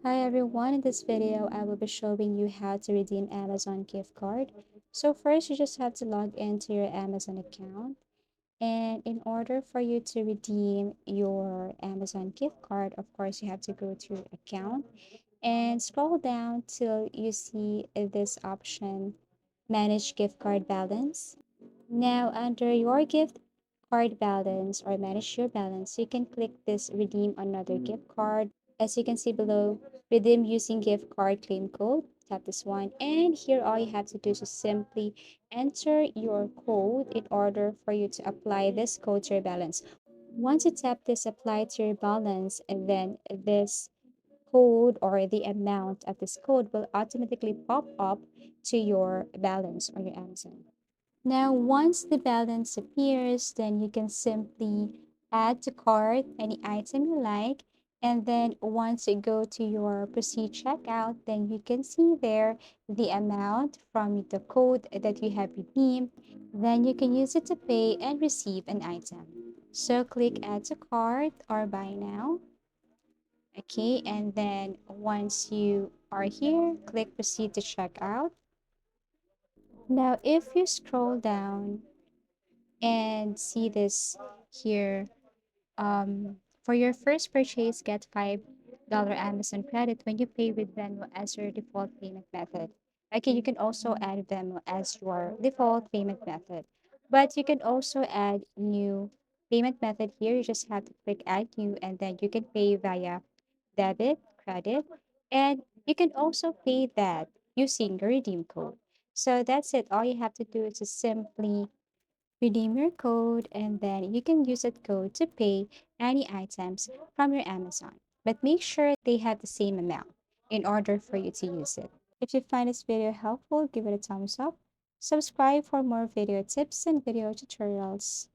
Hi everyone, in this video I will be showing you how to redeem Amazon gift card. So first you just have to log into your Amazon account, and in order for you to redeem your Amazon gift card, of course you have to go to your account and scroll down till you see this option, manage gift card balance. Now under your gift card balance or manage your balance, you can click this redeem another gift card. As you can see below, redeem using gift card claim code. Tap this one, and here all you have to do is just simply enter your code in order for you to apply this code to your balance. Once you tap this apply to your balance, and then this code or the amount of this code will automatically pop up to your balance on your Amazon. Now, once the balance appears, then you can simply add to cart any item you like. And then once you go to your proceed checkout, then you can see there the amount from the code that you have redeemed. Then you can use it to pay and receive an item. So click add to cart or buy now. Okay, and then once you are here, click proceed to checkout. Now, if you scroll down and see this here, for your first purchase, get $5 Amazon credit when you pay with Venmo as your default payment method. Okay, you can also add Venmo as your default payment method, but you can also add new payment method here. You just have to click add new, and then you can pay via debit, credit, and you can also pay that using your redeem code. So that's it. All you have to do is just simply redeem your code, and then you can use that code to pay any items from your Amazon. But make sure they have the same amount in order for you to use it. If you find this video helpful, give it a thumbs up. Subscribe for more video tips and video tutorials.